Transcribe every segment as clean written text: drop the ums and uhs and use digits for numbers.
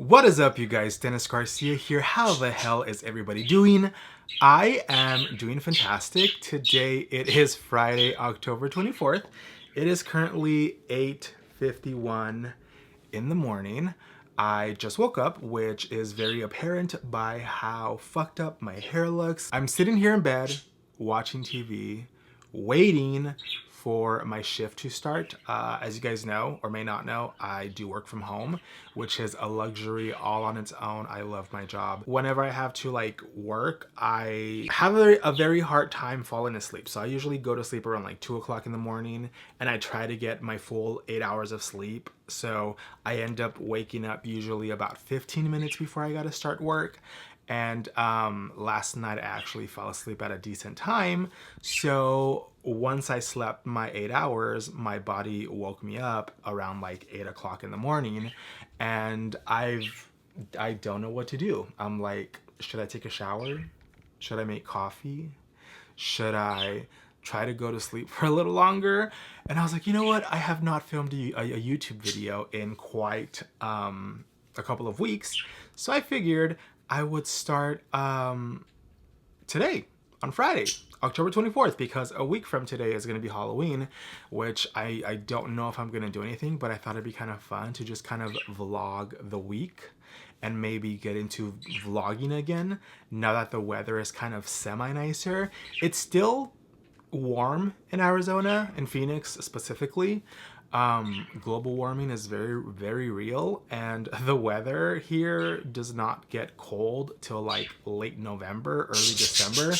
What is up, you guys? Dennis Garcia here. How the hell is everybody doing? I am doing fantastic. Today it is Friday, October 24th. It is currently 8:51 in the morning. I just woke up, which is very apparent by how fucked up my hair looks. I'm sitting here in bed watching TV, waiting for my shift to start. As you guys know or may not know, I do work from home, which is a luxury all on its own. I love my job. Whenever I have to work, I have a very hard time falling asleep. So I usually go to sleep around 2 o'clock in the morning, and I try to get my full 8 hours of sleep. So I end up waking up usually about 15 minutes before I gotta start work. And last night I actually fell asleep at a decent time. So once I slept my 8 hours, my body woke me up around 8 o'clock in the morning, and I don't know what to do. I'm like, should I take a shower? Should I make coffee? Should I try to go to sleep for a little longer? And I was like, you know what? I have not filmed a YouTube video in quite a couple of weeks. So I figured I would start today, on Friday, October 24th, because a week from today is going to be Halloween, which I don't know if I'm going to do anything, but I thought it'd be kind of fun to just kind of vlog the week and maybe get into vlogging again now that the weather is kind of semi-nicer. It's still warm in Arizona, in Phoenix specifically. Global warming is very, very real, and the weather here does not get cold till late November, early December,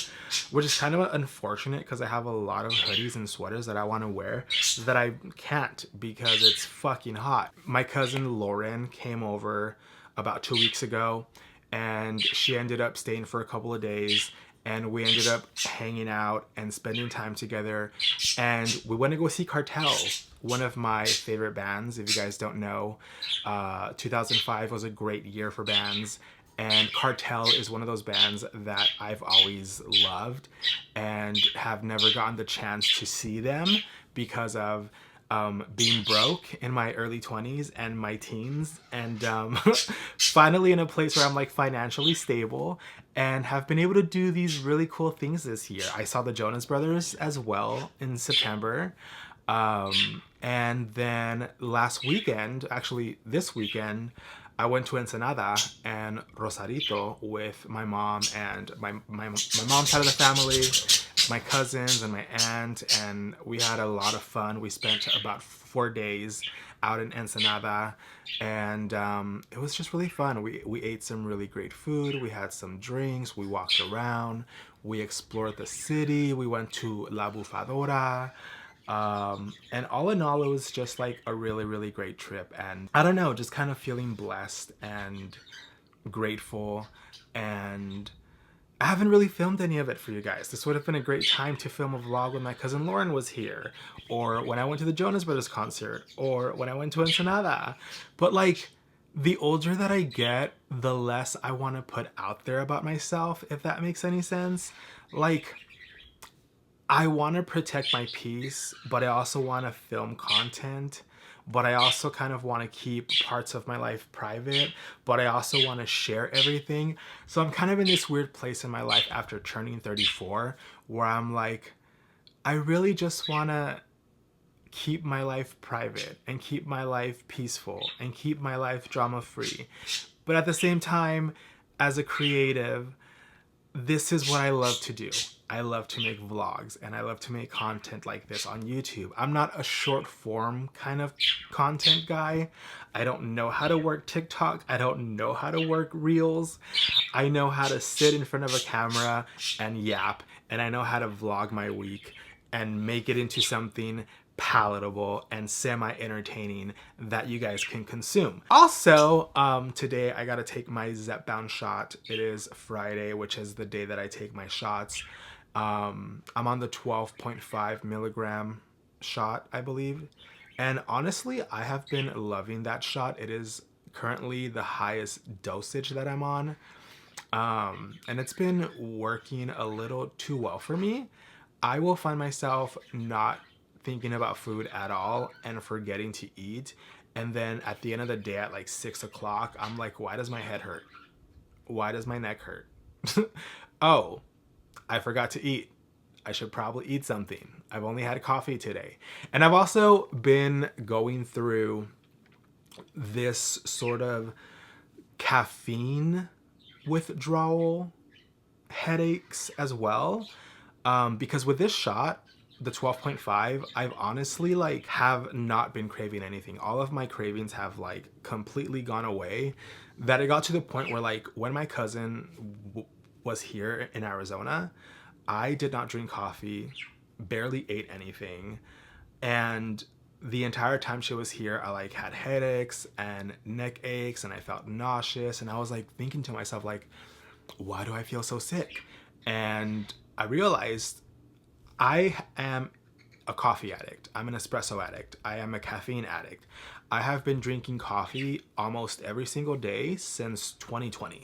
which is kind of unfortunate because I have a lot of hoodies and sweaters that I want to wear that I can't because it's fucking hot. My cousin Lauren came over about 2 weeks ago, and she ended up staying for a couple of days, and we ended up hanging out and spending time together, and we went to go see Cartel, one of my favorite bands. If you guys don't know, 2005 was a great year for bands, and Cartel is one of those bands that I've always loved and have never gotten the chance to see them because of being broke in my early 20s and my teens, and finally in a place where I'm financially stable and have been able to do these really cool things this year. I saw the Jonas Brothers as well in September. And then last weekend, actually this weekend, I went to Ensenada and Rosarito with my mom and my mom's side of the family, my cousins and my aunt, and we had a lot of fun. We spent about 4 days out in Ensenada, and it was just really fun. We ate some really great food, we had some drinks, we walked around, we explored the city, we went to La Bufadora. And all in all, it was just a really, really great trip. And I don't know, just kind of feeling blessed and grateful. And I haven't really filmed any of it for you guys. This would have been a great time to film a vlog when my cousin Lauren was here, or when I went to the Jonas Brothers concert, or when I went to Ensenada. But the older that I get, the less I want to put out there about myself, if that makes any sense. I want to protect my peace, but I also want to film content, but I also kind of want to keep parts of my life private, but I also want to share everything. So I'm kind of in this weird place in my life after turning 34 where I'm I really just want to keep my life private and keep my life peaceful and keep my life drama-free. But at the same time, as a creative, this is what I love to do. I love to make vlogs and I love to make content like this on YouTube. I'm not a short form kind of content guy. I don't know how to work TikTok. I don't know how to work Reels. I know how to sit in front of a camera and yap, and I know how to vlog my week and make it into something palatable and semi-entertaining that you guys can consume. Also, today I gotta take my Zepbound shot. It is Friday, which is the day that I take my shots. I'm on the 12.5 milligram shot, I believe. And honestly, I have been loving that shot. It is currently the highest dosage that I'm on. And it's been working a little too well for me. I will find myself not thinking about food at all and forgetting to eat, And then at the end of the day at like 6 o'clock, I'm like, why does my head hurt? Why does my neck hurt? Oh, I forgot to eat. I should probably eat something. I've only had coffee today. And I've also been going through this sort of caffeine withdrawal headaches as well. Because with this shot, the 12.5, I've honestly like have not been craving anything. All of my cravings have like completely gone away. That it got to the point where like when my cousin was here in Arizona, I did not drink coffee, barely ate anything, and the entire time she was here, I like had headaches and neck aches and I felt nauseous, and I was like thinking to myself like, why do I feel so sick? And I realized I am a coffee addict. I'm an espresso addict. I am a caffeine addict. I have been drinking coffee almost every single day since 2020.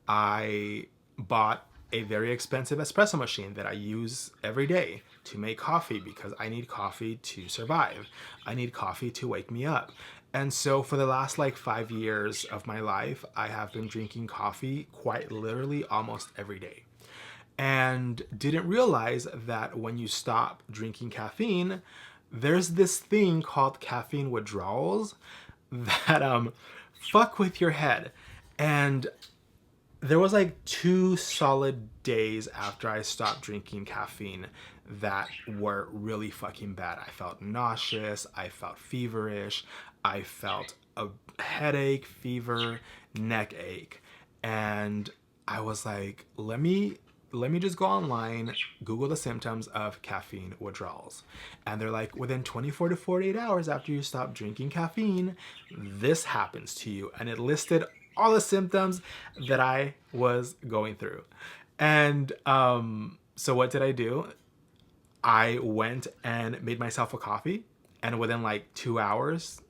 I bought a very expensive espresso machine that I use every day to make coffee because I need coffee to survive. I need coffee to wake me up. And so for the last like 5 years of my life, I have been drinking coffee quite literally almost every day. And didn't realize that when you stop drinking caffeine, there's this thing called caffeine withdrawals that fuck with your head. And there was like 2 solid days after I stopped drinking caffeine that were really fucking bad. I felt nauseous, I felt feverish, I felt a headache, fever, neck ache. And I was like, let me just go online, Google the symptoms of caffeine withdrawals. And they're like, within 24 to 48 hours after you stop drinking caffeine, this happens to you. And it listed all the symptoms that I was going through. And so what did I do? I went and made myself a coffee, and within like 2 hours,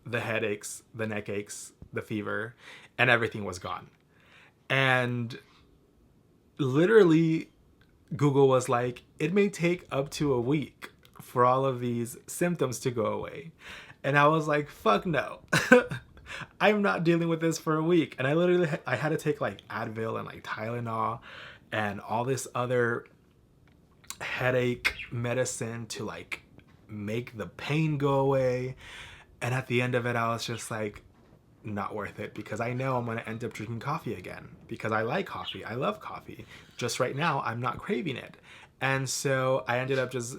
the headaches, the neck aches, the fever, and everything was gone. And literally, Google was like, it may take up to a week for all of these symptoms to go away. And I was like, fuck no. I'm not dealing with this for a week. And I had to take like Advil and like Tylenol and all this other headache medicine to like make the pain go away. And at the end of it, I was just like, not worth it, because I know I'm going to end up drinking coffee again because I like coffee. I love coffee. Just right now, I'm not craving it. And so I ended up just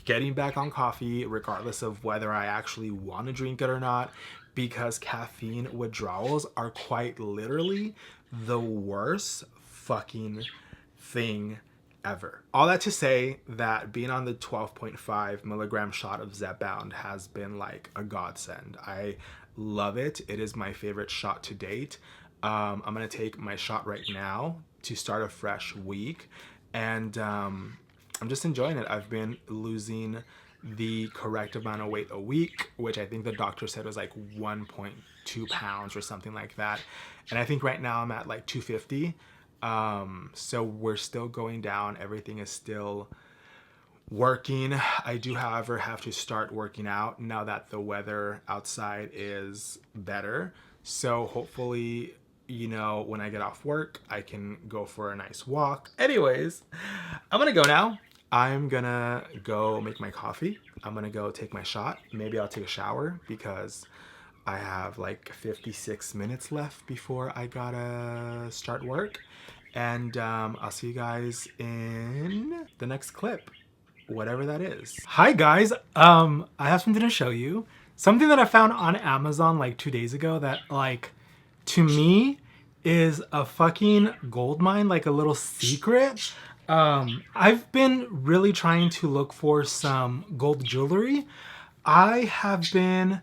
getting back on coffee regardless of whether I actually want to drink it or not, because caffeine withdrawals are quite literally the worst fucking thing ever. All that to say that being on the 12.5 milligram shot of Zepbound has been like a godsend. I love it. It is my favorite shot to date. I'm gonna take my shot right now to start a fresh week, and I'm just enjoying it. I've been losing the correct amount of weight a week, which I think the doctor said was like 1.2 pounds or something like that. And I think right now I'm at like 250. So we're still going down. Everything is still working. I do, however, have to start working out now that the weather outside is better. So hopefully, you know, when I get off work, I can go for a nice walk. Anyways, I'm gonna go now. I'm gonna go make my coffee. I'm gonna go take my shot. Maybe I'll take a shower because I have like 56 minutes left before I gotta start work. And I'll see you guys in the next clip, whatever that is. Hi guys, I have something to show you. Something that I found on Amazon like 2 days ago that like, to me, is a fucking gold mine, like a little secret. I've been really trying to look for some gold jewelry. I have been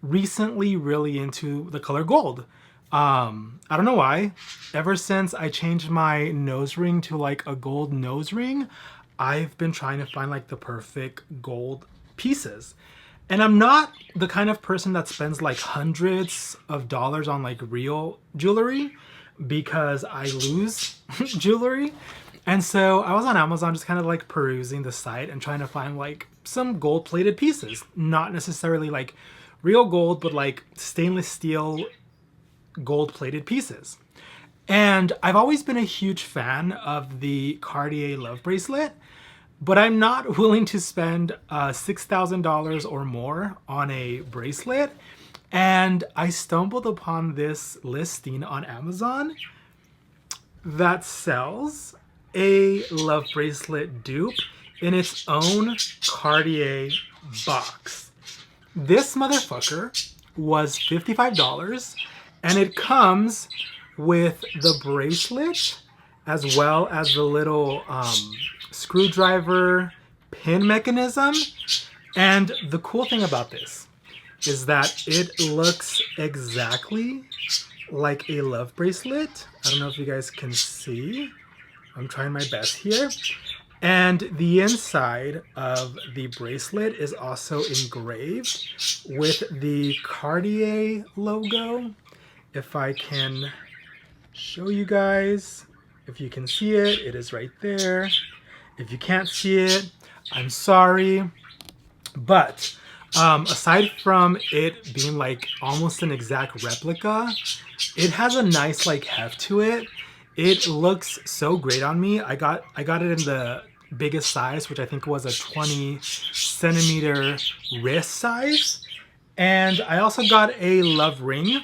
recently really into the color gold. I don't know why. Ever since I changed my nose ring to like a gold nose ring, I've been trying to find like the perfect gold pieces. And I'm not the kind of person that spends like hundreds of dollars on like real jewelry, because I lose jewelry. And so I was on Amazon just kind of like perusing the site and trying to find like some gold plated pieces, not necessarily like real gold, but like stainless steel gold plated pieces. And I've always been a huge fan of the Cartier Love Bracelet, but I'm not willing to spend $6,000 or more on a bracelet. And I stumbled upon this listing on Amazon that sells a love bracelet dupe in its own Cartier box. This motherfucker was $55, and it comes with the bracelet as well as the little screwdriver pin mechanism. And the cool thing about this is that it looks exactly like a love bracelet. I don't know if you guys can see. I'm trying my best here. And the inside of the bracelet is also engraved with the Cartier logo. If I can show you guys, if you can see it, it is right there. If you can't see it, I'm sorry. But aside from it being like almost an exact replica, it has a nice like heft to it. It looks so great on me. I got it in the biggest size, which I think was a 20 centimeter wrist size. And I also got a love ring,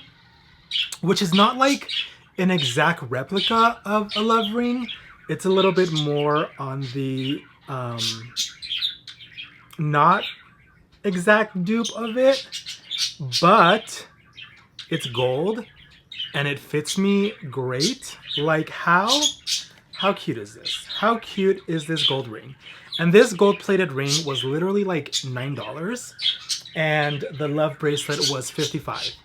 which is not like an exact replica of a love ring. It's a little bit more on the not exact dupe of it, but it's gold and it fits me great. Like how cute is this? How cute is this gold ring? And this gold plated ring was literally like $9 and the love bracelet was $55.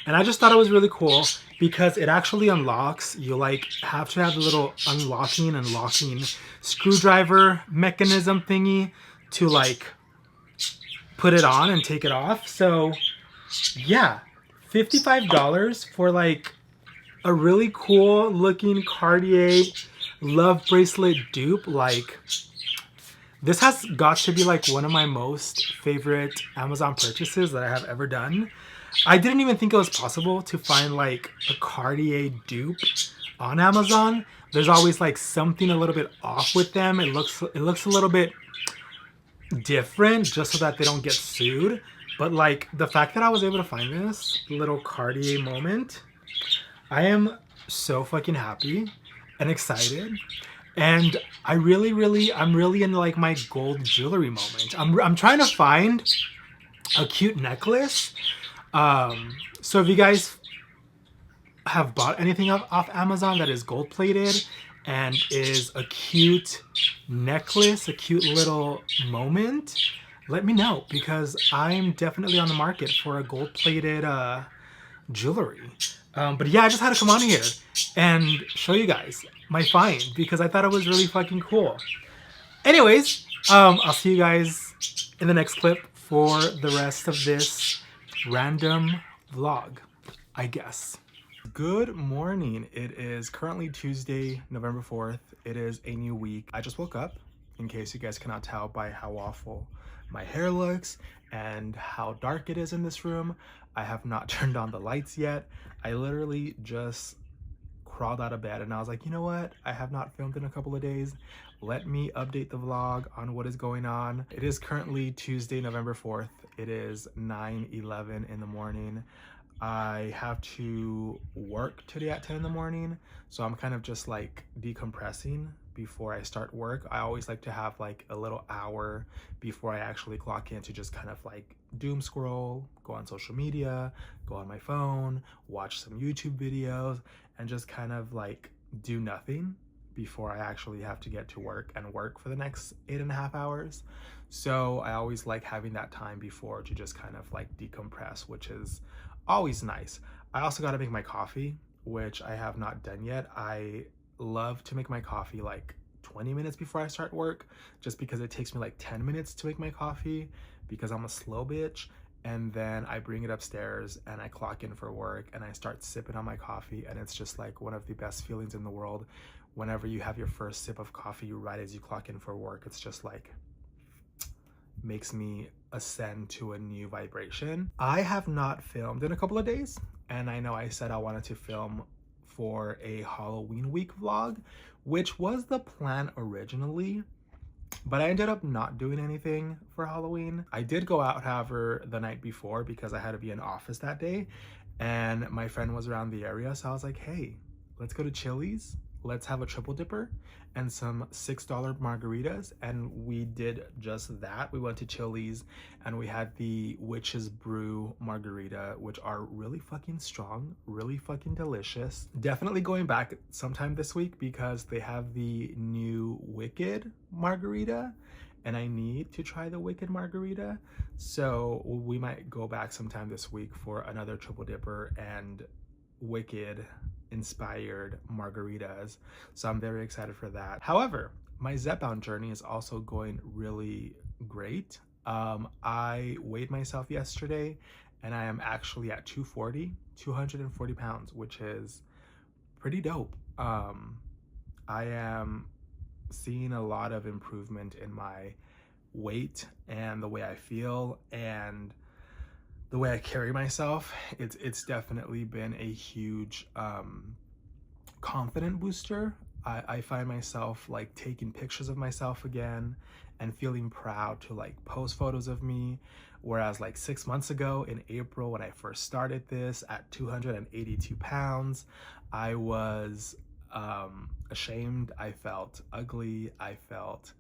And I just thought it was really cool because it actually unlocks. You like have to have the little unlocking and locking screwdriver mechanism thingy to like put it on and take it off. So yeah, $55 for like a really cool looking Cartier love bracelet dupe. Like, this has got to be like one of my most favorite Amazon purchases that I have ever done. I didn't even think it was possible to find like a Cartier dupe on Amazon. There's always like something a little bit off with them. It looks a little bit different just so that they don't get sued. But like the fact that I was able to find this little Cartier moment, I am so fucking happy and excited. And I'm really in like my gold jewelry moment. I'm trying to find a cute necklace. So if you guys have bought anything off Amazon that is gold plated and is a cute necklace, a cute little moment, let me know, because I'm definitely on the market for a gold plated jewelry. But yeah, I just had to come on here and show you guys my find because I thought it was really fucking cool. Anyways, I'll see you guys in the next clip for the rest of this random vlog, I guess. Good morning. It is currently Tuesday, November 4th. It is a new week. I just woke up, in case you guys cannot tell by how awful my hair looks and how dark it is in this room. I have not turned on the lights yet. I literally just crawled out of bed and I was like, you know what? I have not filmed in a couple of days. Let me update the vlog on what is going on. It is currently Tuesday, November 4th. It is 9:11 in the morning. I have to work today at 10 in the morning, so I'm kind of just like decompressing before I start work. I always like to have like a little hour before I actually clock in to just kind of like doom scroll, go on social media, go on my phone, watch some YouTube videos, and just kind of like do nothing before I actually have to get to work and work for the next 8.5 hours. So I always like having that time before to just kind of like decompress, which is always nice. I also got to make my coffee, which I have not done yet. I love to make my coffee like 20 minutes before I start work, just because it takes me like 10 minutes to make my coffee because I'm a slow bitch. And then I bring it upstairs and I clock in for work and I start sipping on my coffee, and it's just like one of the best feelings in the world. Whenever you have your first sip of coffee right as you clock in for work, it's just like, makes me ascend to a new vibration. I have not filmed in a couple of days, and I know I said I wanted to film for a Halloween week vlog, which was the plan originally, but I ended up not doing anything for Halloween. I did go out, however, the night before because I had to be in office that day, and my friend was around the area, so I was like, hey, let's go to Chili's. Let's have a triple dipper and some $6 margaritas. And we did just that. We went to Chili's and we had the Witch's Brew margarita, which are really fucking strong, really fucking delicious. Definitely going back sometime this week because they have the new Wicked margarita and I need to try the Wicked margarita. So we might go back sometime this week for another triple dipper and Wicked inspired margaritas, so I'm very excited for that. However, my Zepbound journey is also going really great. I weighed myself yesterday and I am actually at 240 pounds, which is pretty dope. I am seeing a lot of improvement in my weight and the way I feel and the way I carry myself. It's definitely been a huge confident booster. I find myself like taking pictures of myself again and feeling proud to like post photos of me. Whereas like 6 months ago in April, when I first started this at 282 pounds, I was ashamed. I felt ugly. I felt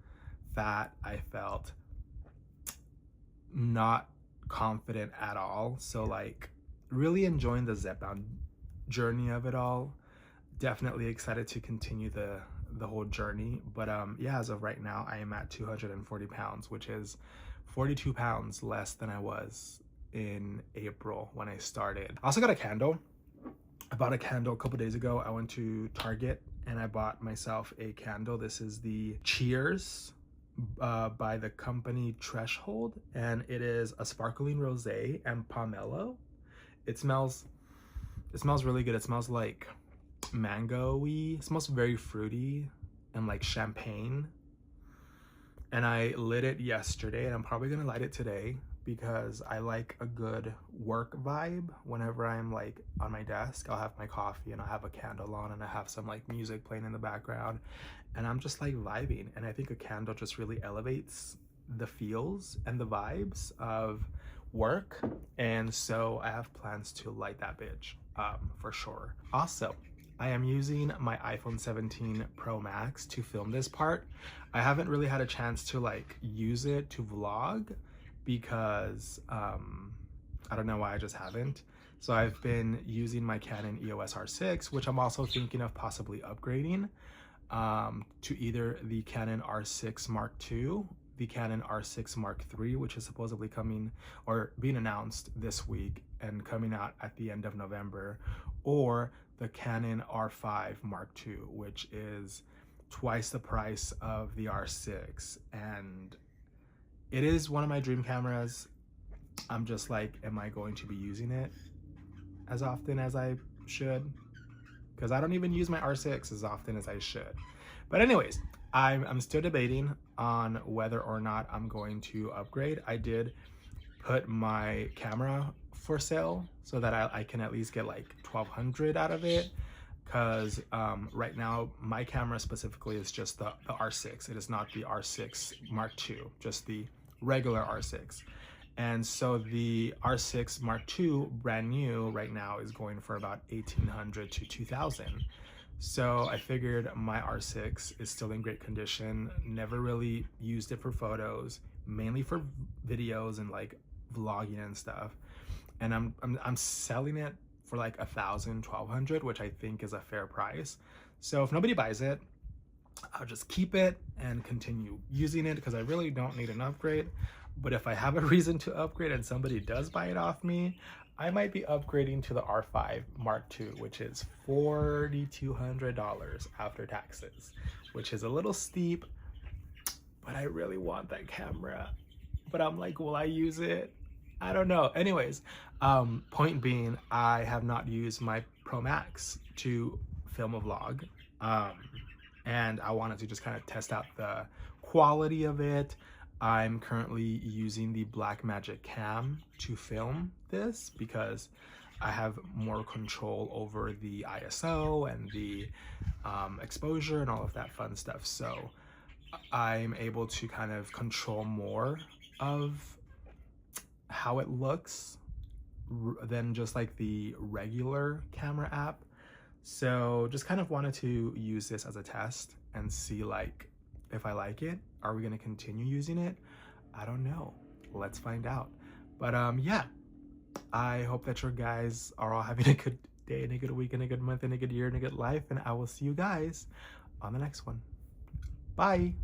fat. I felt not confident at all. So like really enjoying the Zepbound journey of it all. Definitely excited to continue the whole journey, but yeah, as of right now I am at 240 pounds, which is 42 pounds less than I was in April when I started. I also got a candle. I bought a candle a couple days ago. I went to Target and I bought myself a candle. This is the Cheers by the company Threshold, and it is a sparkling rosé and pomelo. It smells really good. It smells like mango-y. It smells very fruity and like champagne. And I lit it yesterday and I'm probably gonna light it today because I like a good work vibe. Whenever I'm like on my desk, I'll have my coffee and I'll have a candle on and I have some like music playing in the background and I'm just like vibing. And I think a candle just really elevates the feels and the vibes of work. And so I have plans to light that bitch for sure. Also, I am using my iPhone 17 Pro Max to film this part. I haven't really had a chance to like use it to vlog because I don't know why, I just haven't. So I've been using my Canon EOS R6, which I'm also thinking of possibly upgrading to either the Canon R6 Mark II, the Canon R6 Mark III, which is supposedly coming or being announced this week and coming out at the end of November, or the Canon R5 Mark II, which is twice the price of the R6. And it is one of my dream cameras. I'm just like, am I going to be using it as often as I should? Because I don't even use my R6 as often as I should. But anyways, I'm still debating on whether or not I'm going to upgrade. I did put my camera for sale so that I can at least get like $1,200 out of it, because right now my camera specifically is just the R6. It is not the R6 Mark II, just the regular R6. And so the R6 Mark II brand new right now is going for about $1,800 to $2,000. So I figured my R6 is still in great condition. Never really used it for photos, mainly for videos and like vlogging and stuff. And I'm selling it for like $1,000, $1,200, which I think is a fair price. So if nobody buys it, I'll just keep it and continue using it because I really don't need an upgrade. But if I have a reason to upgrade and somebody does buy it off me, I might be upgrading to the R5 Mark II, which is $4,200 after taxes, which is a little steep, but I really want that camera. But I'm like, will I use it? I don't know. Anyways, point being, I have not used my Pro Max to film a vlog. And I wanted to just kind of test out the quality of it. I'm currently using the Blackmagic Cam to film this because I have more control over the ISO and the exposure and all of that fun stuff. So I'm able to kind of control more of how it looks than just like the regular camera app. So just kind of wanted to use this as a test and see like if I like it. Are we going to continue using it? I don't know. Let's find out. But yeah, I hope that your guys are all having a good day and a good week and a good month and a good year and a good life. And I will see you guys on the next one. Bye.